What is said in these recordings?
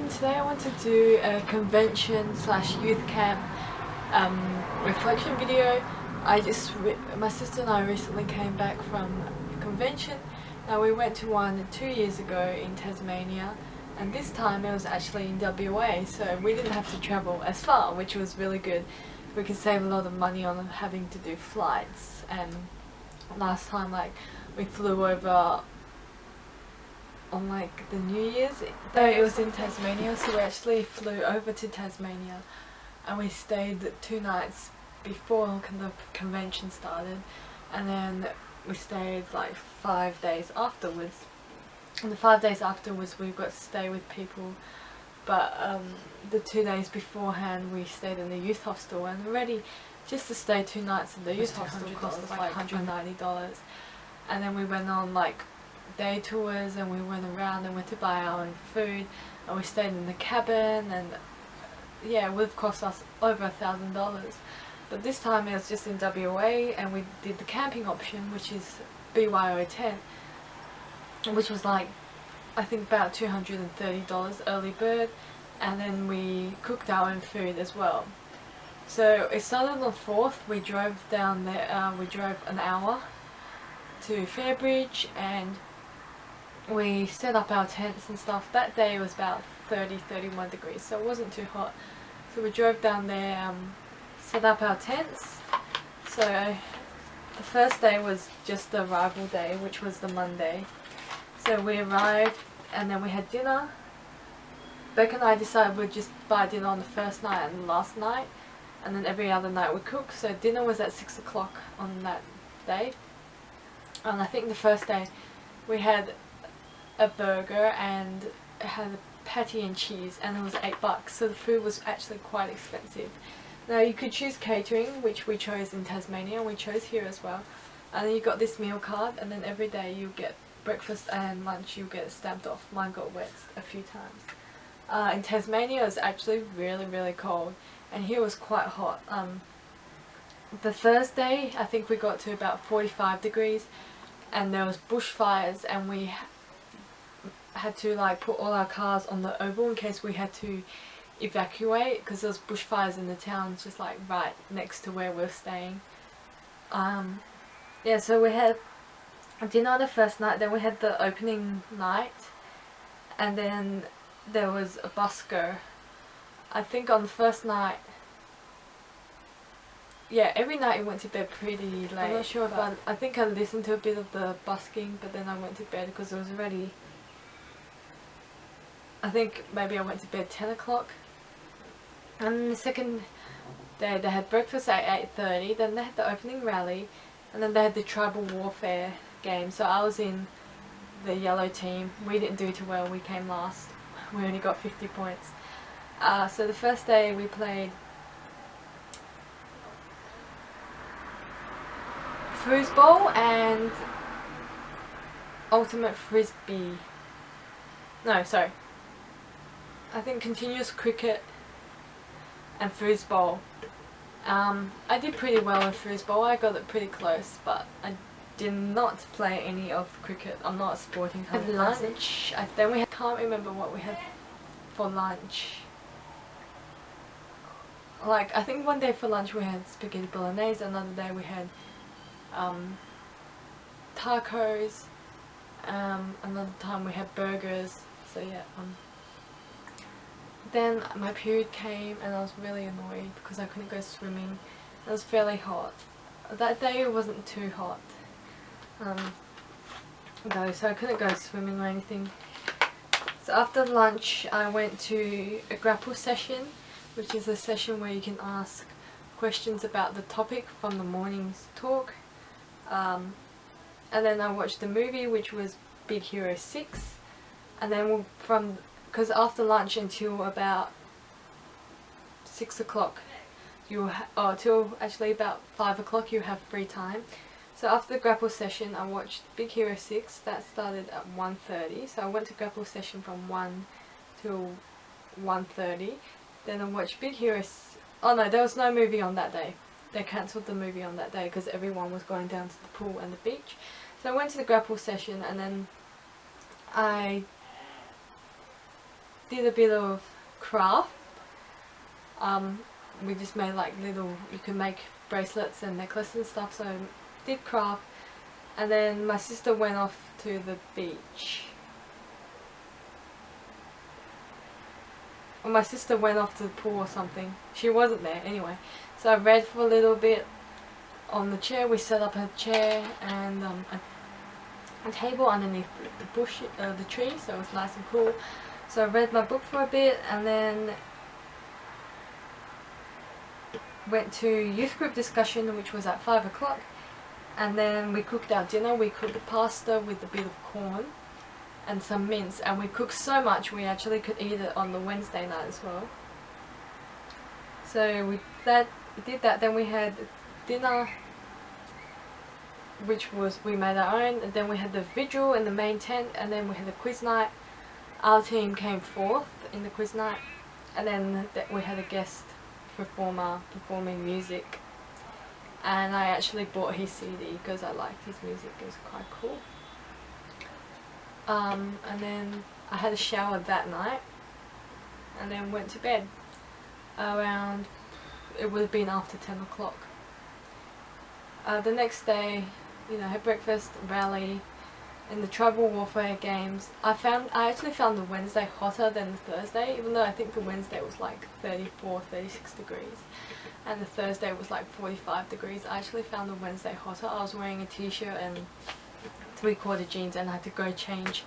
Today I want to do a convention slash youth camp reflection video. My sister and I recently came back from convention. Now we went to one 2 years ago in Tasmania, and this time it was actually in WA, so we didn't have to travel as far, which was really good. We could save a lot of money on having to do flights, and last time we flew over on the New Year's, though it was in Tasmania, so we actually flew over to Tasmania and we stayed 2 nights before the convention started, and then we stayed 5 days afterwards. And the 5 days afterwards we got to stay with people, but the 2 days beforehand we stayed in the youth hostel, and already just to stay 2 nights in the youth hostel cost us $190. And then we went on day tours, and we went around and went to buy our own food, and we stayed in the cabin, and yeah, it would have cost us over $1,000. But this time it was just in WA, and we did the camping option, which is BYO tent, which was I think about $230 early bird, and then we cooked our own food as well. So it started on the 4th. We drove down there, we drove an hour to Fairbridge, and we set up our tents and stuff. That day it was about 30-31 degrees, so it wasn't too hot. So we drove down there, set up our tents. So the first day was just the arrival day, which was the Monday. So we arrived, and then we had dinner. Beck and I decided we'd just buy dinner on the first night and the last night, and then every other night we cook. So dinner was at 6 o'clock on that day. And I think the first day we had a burger, and it had a patty and cheese, and it was $8, so the food was actually quite expensive. Now you could choose catering, which we chose in Tasmania, and we chose here as well. And then you got this meal card, and then every day you get breakfast and lunch, you get stamped off. Mine got wet a few times. In Tasmania it was actually really cold, and here it was quite hot. The Thursday I think we got to about 45 degrees, and there was bushfires, and we had to put all our cars on the oval in case we had to evacuate, because there was bushfires in the town just right next to where we're staying. Yeah, so we had dinner the first night, then we had the opening night, and then there was a busker. I think on the first night, yeah, every night we went to bed pretty late. I'm not sure if I think I listened to a bit of the busking, but then I went to bed because it was already, I think maybe I went to bed 10 o'clock. And the second day they had breakfast at 8:30, then they had the opening rally, and then they had the tribal warfare game. So I was in the yellow team. We didn't do too well, we came last. We only got 50 points. So the first day we played foosball and ultimate frisbee. No, sorry. I think continuous cricket and foosball. I did pretty well in foosball. I got it pretty close, but I did not play any of cricket. I'm not a sporting kind of person. Lunch. Can't remember what we had for lunch. I think one day for lunch we had spaghetti bolognese, another day we had tacos, another time we had burgers. So yeah. Then my period came, and I was really annoyed because I couldn't go swimming. It was fairly hot. That day it wasn't too hot though, so I couldn't go swimming or anything. So after lunch I went to a grapple session, which is a session where you can ask questions about the topic from the morning's talk. And then I watched the movie, which was Big Hero 6, and then because after lunch until about 6 o'clock, till actually about 5 o'clock you have free time. So after the grapple session I watched Big Hero 6, that started at 1:30, so I went to grapple session from 1 till 1:30. Then I watched Big Hero oh no, there was no movie on that day. They cancelled the movie on that day because everyone was going down to the pool and the beach. So I went to the grapple session, and then I did a bit of craft. We just made like little, you can make bracelets and necklaces and stuff, so did craft. And then my sister went off to the beach. Or my sister went off to the pool or something. She wasn't there anyway. So I read for a little bit on the chair. We set up a chair and a table underneath the bush, the tree, so it was nice and cool. So I read my book for a bit and then went to youth group discussion, which was at 5 o'clock. And then we cooked our dinner. We cooked pasta with a bit of corn and some mince, and we cooked so much we actually could eat it on the Wednesday night as well. So we did that. Then we had dinner, which was, we made our own, and then we had the vigil in the main tent, and then we had the quiz night. Our team came fourth in the quiz night, and then we had a guest performer performing music, and I actually bought his CD because I liked his music. It was quite cool. And then I had a shower that night and then went to bed around, it would have been after 10 o'clock. The next day, you know, had breakfast, rally, in the tribal warfare games. I actually found the Wednesday hotter than the Thursday, even though I think the Wednesday was like 34, 36 degrees and the Thursday was like 45 degrees. I actually found the Wednesday hotter. I was wearing a t-shirt and 3/4 jeans and I had to go change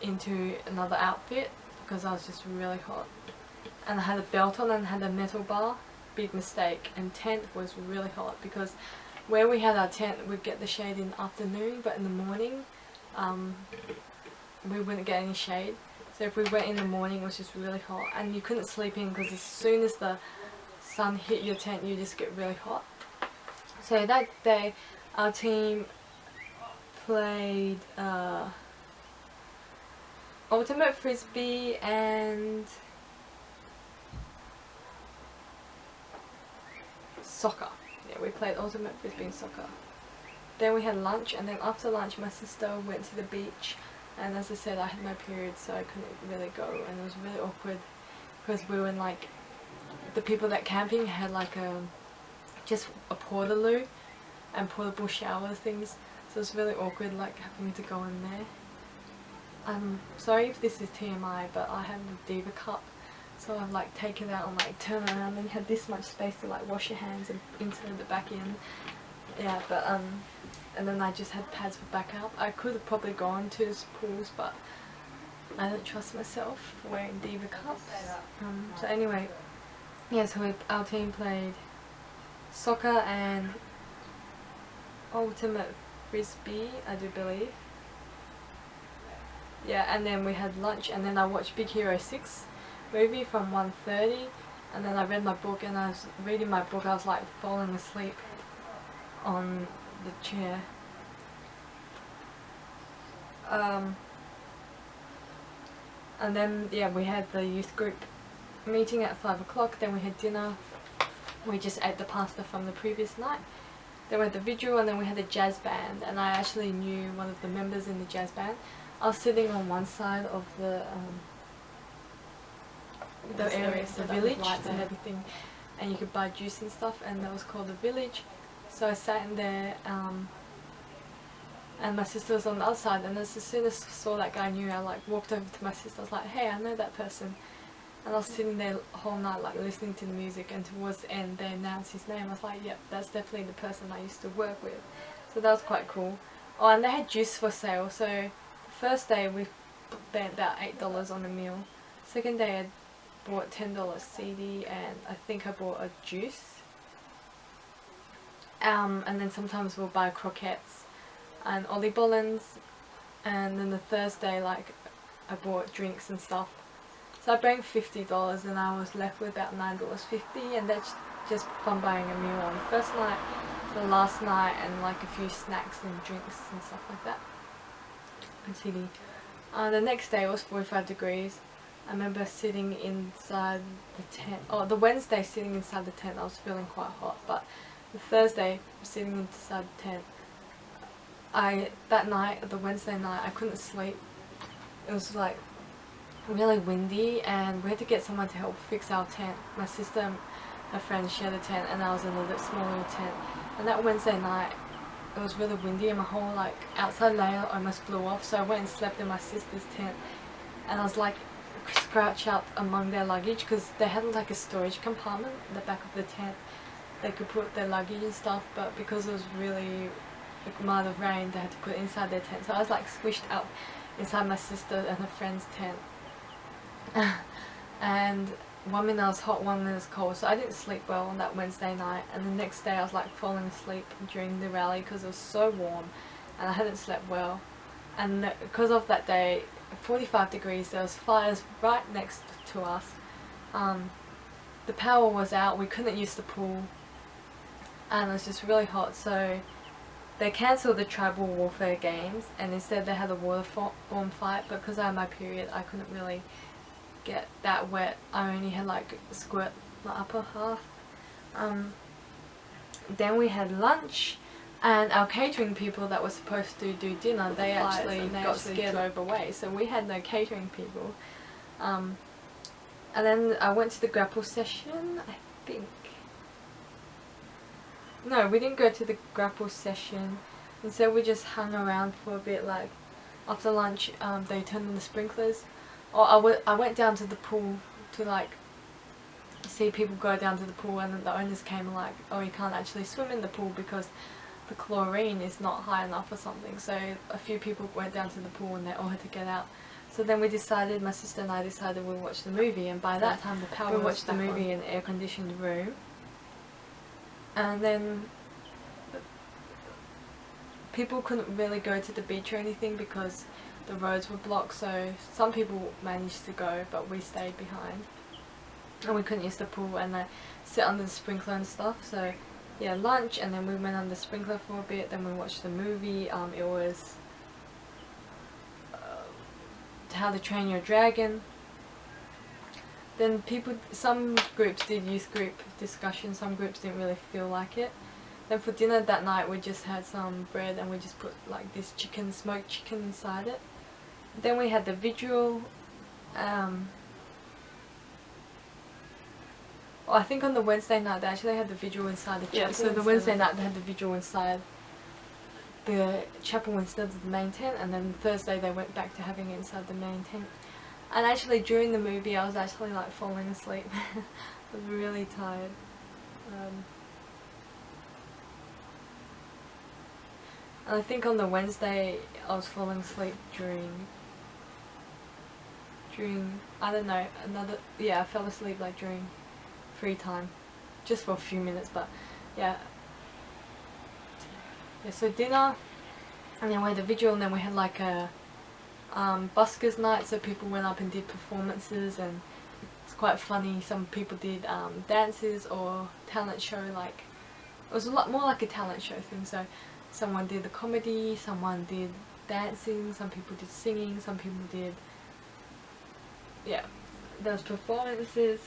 into another outfit because I was just really hot. And I had a belt on and had a metal bar. Big mistake. And tent was really hot because where we had our tent we'd get the shade in the afternoon, but in the morning we wouldn't get any shade. So if we went in the morning it was just really hot and you couldn't sleep in because as soon as the sun hit your tent you just get really hot. So that day our team played ultimate frisbee and soccer. Yeah, we played ultimate frisbee and soccer. Then we had lunch, and then after lunch my sister went to the beach, and as I said I had my period so I couldn't really go, and it was really awkward because we were in like, the people that camping had like just a portaloo and portable shower things, so it was really awkward like having to go in there. I'm sorry if this is TMI, but I have the Diva cup, so I've like taken it out and like turn around and you had this much space to like wash your hands and insert it back in. Yeah, but and then I just had pads for backup. I could have probably gone to pools, but I don't trust myself wearing Diva cups. So anyway, yeah, so our team played soccer and ultimate frisbee, I do believe. Yeah, and then we had lunch, and then I watched Big Hero 6 movie from 1:30, and then I read my book, and I was reading my book, I was like falling asleep on the chair. And then yeah, we had the youth group meeting at 5 o'clock, then we had dinner, we just ate the pasta from the previous night. Then we had the vigil, and then we had a jazz band, and I actually knew one of the members in the jazz band. I was sitting on one side of the area, the village, lights and everything, and you could buy juice and stuff, and that was called the village. So I sat in there, and my sister was on the other side, and as soon as I saw that guy I knew, I like walked over to my sister. I was like, hey, I know that person. And I was sitting there the whole night like listening to the music, and towards the end they announced his name. I was like, yep, that's definitely the person I used to work with. So that was quite cool. Oh, and they had juice for sale. So the first day we spent about $8 on a meal. Second day I bought $10 CD, and I think I bought a juice. And then sometimes we'll buy croquettes and oliebollen, and then the Thursday like I bought drinks and stuff. So I brought $50 and I was left with about $9.50, and that's just from buying a meal on the first night, the last night, and like a few snacks and drinks and stuff like that. And CD. The next day it was 45 degrees. I remember sitting inside the tent. Oh, the Wednesday sitting inside the tent I was feeling quite hot, but the Thursday sitting inside the tent, that night, the Wednesday night, I couldn't sleep. It was like really windy, and we had to get someone to help fix our tent. My sister and her friend shared a tent, and I was in a little, small little tent. And that Wednesday night, it was really windy, and my whole like outside layer almost blew off. So I went and slept in my sister's tent, and I was like crouched up among their luggage, because they had like a storage compartment in the back of the tent. They could put their luggage and stuff, but because it was really mild of rain, they had to put it inside their tent. So I was like squished up inside my sister and her friend's tent. And one minute I was hot, one minute I was cold, so I didn't sleep well on that Wednesday night. And the next day I was like falling asleep during the rally because it was so warm and I hadn't slept well. And because of that day, 45 degrees, there was fires right next to us. The power was out, we couldn't use the pool, and it was just really hot, so they cancelled the tribal warfare games and instead they had a waterborne fight. But because I had my period, I couldn't really get that wet. I only had like squirt my upper half. Then we had lunch, and our catering people that were supposed to do dinner, they actually got scared over away, so we had no catering people. And then I went to the grapple session, I think. No, we didn't go to the grapple session. Instead we just hung around for a bit. Like after lunch, they turned on the sprinklers. Or I went down to the pool to like see people go down to the pool, and then the owners came and like, oh, you can't actually swim in the pool because the chlorine is not high enough or something. So a few people went down to the pool and they all had to get out. So then we decided, my sister and I decided we'll watch the movie, and by that time the power we watched the movie in an air conditioned room. And then people couldn't really go to the beach or anything because the roads were blocked, so some people managed to go but we stayed behind. And we couldn't use the pool and sit under the sprinkler and stuff. So yeah, lunch, and then we went under the sprinkler for a bit, then we watched the movie. It was How to Train Your Dragon. Then some groups did youth group discussion, some groups didn't really feel like it. Then for dinner that night we just had some bread and we just put like this chicken, smoked chicken inside it. Then we had the vigil. Well, I think on the Wednesday night they actually had the vigil inside the chapel. Yeah, so the Wednesday night they had the vigil inside the chapel instead of the main tent, and then Thursday they went back to having it inside the main tent. And actually during the movie I was actually like falling asleep. I was really tired. And I think on the Wednesday I was falling asleep during I don't know, I fell asleep like during free time, just for a few minutes, but yeah. So dinner, and then we had the vigil, and then we had like a buskers night, so people went up and did performances, and it's quite funny. Some people did dances or talent show, like it was a lot more like a talent show thing. So someone did the comedy, someone did dancing, some people did singing, some people did, yeah, those performances.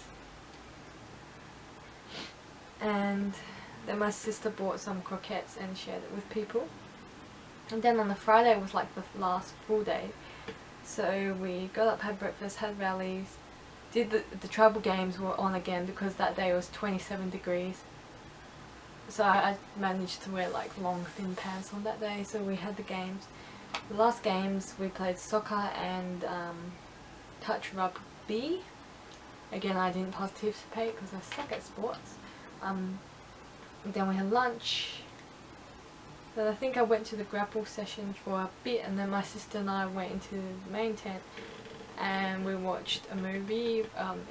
And then my sister bought some croquettes and shared it with people. And then on the Friday was like the last full day. So we got up, had breakfast, had rallies, did the tribal games were on again because that day was 27 degrees. So I managed to wear like long thin pants on that day, so we had the games. The last games we played soccer and touch rugby. Again, I didn't participate because I suck at sports. Then we had lunch. Then I think I went to the grapple session for a bit, and then my sister and I went into the main tent and we watched a movie.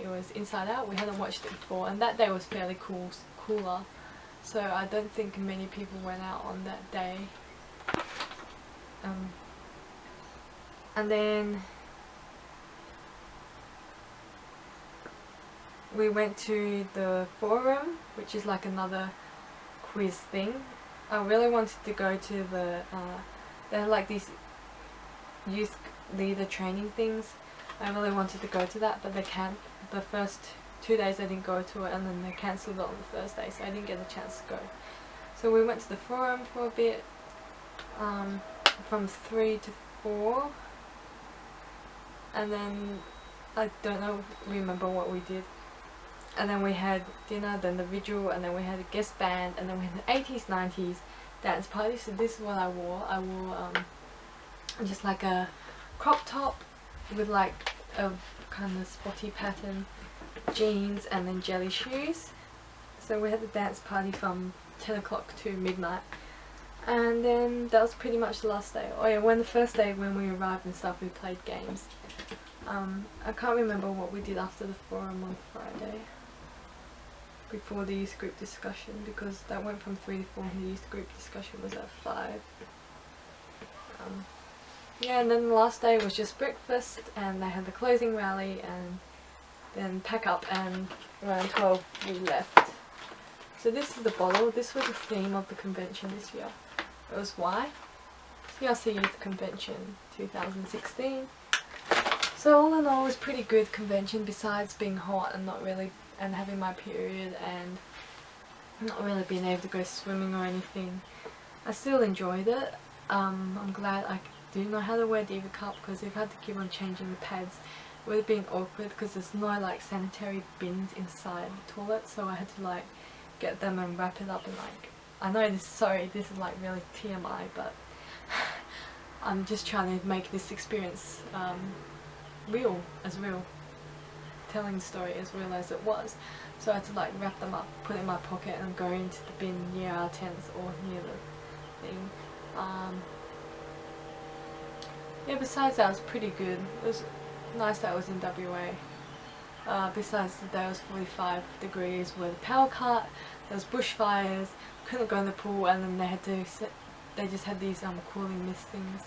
It was Inside Out. We hadn't watched it before, and that day was fairly cooler, so I don't think many people went out on that day. And then we went to the forum, which is like another quiz thing. I really wanted to go to the, they had like these youth leader training things. I really wanted to go to that, but they can't. The first 2 days I didn't go to it, and then they cancelled it on the Thursday, so I didn't get a chance to go. So we went to the forum for a bit, from 3 to 4, and then I don't know, remember what we did. And then we had dinner, then the vigil, and then we had a guest band, and then we had the 80s, 90s dance party. So this is what I wore. I wore just like a crop top with like a kind of spotty pattern jeans and then jelly shoes. So we had the dance party from 10 o'clock to midnight. And then that was pretty much the last day. Oh yeah, when the first day when we arrived and stuff, we played games. I can't remember what we did after the forum on Friday. Before the youth group discussion, because that went from 3 to 4 and the youth group discussion was at 5. Yeah, and then the last day was just breakfast and they had the closing rally and then pack up, and around 12 we left. So this is the bottle. This was the theme of the convention this year. It was why? CRC Youth Convention 2016. So all in all, it was pretty good convention besides being hot and not really, and having my period and not really being able to go swimming or anything. I still enjoyed it. I'm glad I do know how to wear Diva Cup, because if I had to keep on changing the pads, it would have been awkward because there's no like sanitary bins inside the toilet, so I had to like get them and wrap it up and like, I know this, sorry, this is like really TMI, but I'm just trying to make this experience real, telling the story as real as it was. So I had to like wrap them up, put it in my pocket and go into the bin near our tents or near the thing. Yeah, besides that, it was pretty good. It was nice that I was in WA. Besides that, there was 45 degrees with a power cut, there was bushfires, couldn't go in the pool, and then they just had these cooling mist things.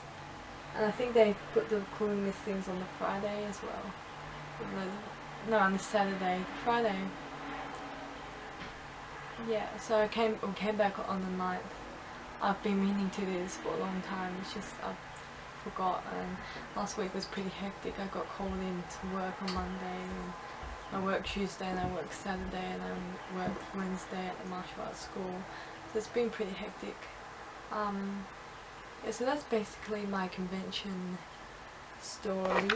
And I think they put the cooling mist things on the Friday as well. No, on the Saturday. Friday. Yeah, so we came back on the 9th. I've been meaning to do this for a long time, it's just I've forgot, and last week was pretty hectic. I got called in to work on Monday, and I worked Tuesday and I worked Saturday and I worked Wednesday at the martial arts school. So it's been pretty hectic. Yeah, so that's basically my convention story.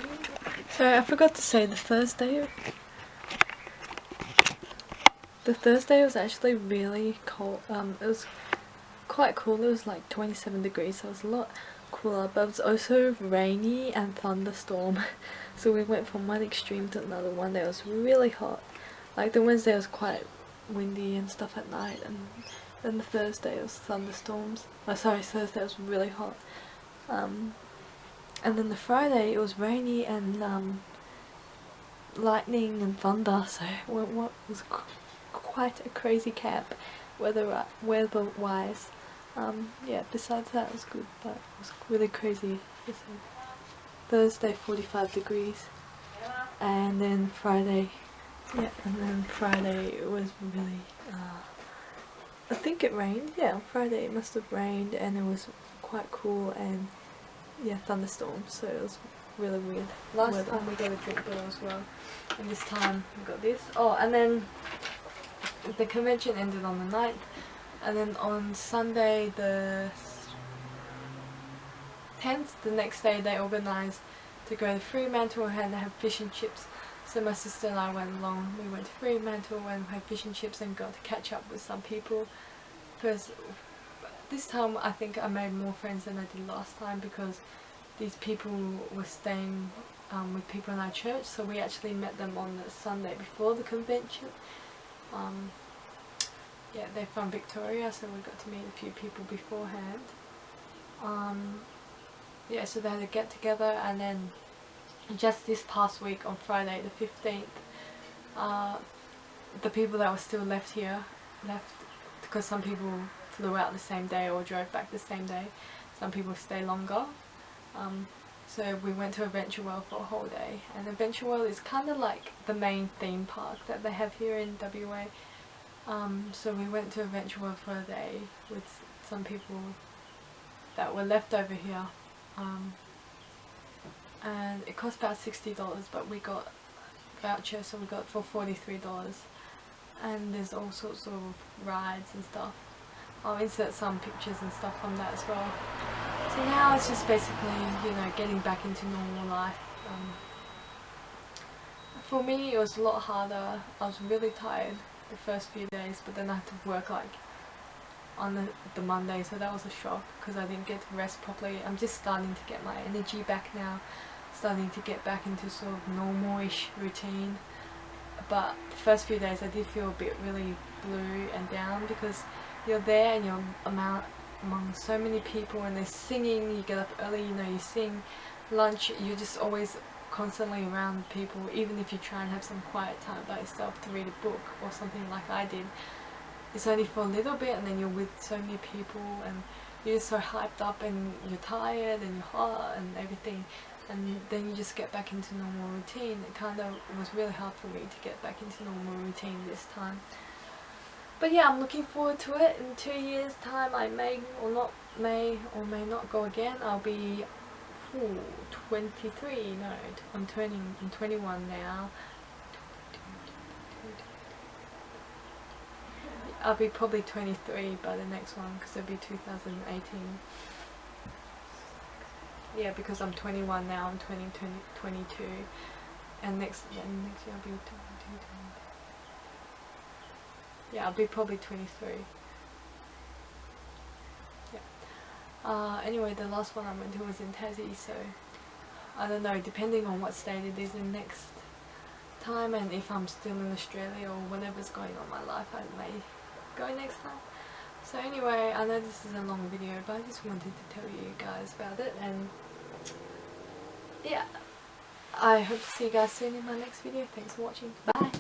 So I forgot to say the Thursday was actually really cold. It was quite cool. It was like 27 degrees, so it was a lot cooler, but it was also rainy and thunderstorm. So we went from one extreme to another. One day it was really hot, like the Wednesday was quite windy and stuff at night, and then the Thursday it was thunderstorms. Oh sorry, Thursday was really hot. And then the Friday it was rainy and lightning and thunder, so what was quite a crazy camp weather-wise. Yeah, besides that it was good, but it was really crazy. Thursday 45 degrees, and then Friday, yeah, and then Friday it was really, I think it rained, yeah, on Friday it must have rained, and it was quite cool, and yeah, thunderstorms, so it was really weird. Last time we got a drink bottle as well, and this time we got this. Oh, and then the convention ended on the 9th, and then on Sunday the 10th, the next day, they organised to go to Fremantle and have fish and chips. So my sister and I went along. We went to Fremantle and had fish and chips and got to catch up with some people. Because this time I think I made more friends than I did last time, because these people were staying with people in our church, so we actually met them on the Sunday before the convention. Yeah, they're from Victoria, so we got to meet a few people beforehand. Yeah, so they had a get together, and then just this past week on Friday the 15th, the people that were still left because some people flew out the same day or drove back the same day. Some people stay longer. So we went to Adventure World for a whole day, and Adventure World is kind of like the main theme park that they have here in WA. So we went to Adventure World for a day with some people that were left over here. And it cost about $60, but we got voucher, so we got for $43, and there's all sorts of rides and stuff. I'll insert some pictures and stuff from that as well. So now it's just basically, you know, getting back into normal life. for me it was a lot harder. I was really tired the first few days, but then I had to work like on the Monday, so that was a shock because I didn't get to rest properly. I'm just starting to get my energy back now, starting to get back into sort of normal-ish routine. But the first few days I did feel a bit really blue and down because you're there and you're among so many people and they're singing, you get up early, you know, you sing, lunch, you're just always constantly around people. Even if you try and have some quiet time by yourself to read a book or something like I did, it's only for a little bit, and then you're with so many people and you're just so hyped up and you're tired and you're hot and everything, and then you just get back into normal routine. It kind of was really hard for me to get back into normal routine this time. But yeah, I'm looking forward to it. In 2 years time I may or may not go again. I'll be 23, no, I'm 21 now. I'll be probably 23 by the next one because it'll be 2018. Yeah, because I'm 21 now, I'm 22, and next year I'll be 22. Yeah, I'll be probably 23. Yeah. Anyway, the last one I went to was in Tassie, so I don't know, depending on what state it is in next time and if I'm still in Australia or whatever's going on in my life, I may go next time. So anyway, I know this is a long video, but I just wanted to tell you guys about it, and yeah, I hope to see you guys soon in my next video. Thanks for watching. Bye!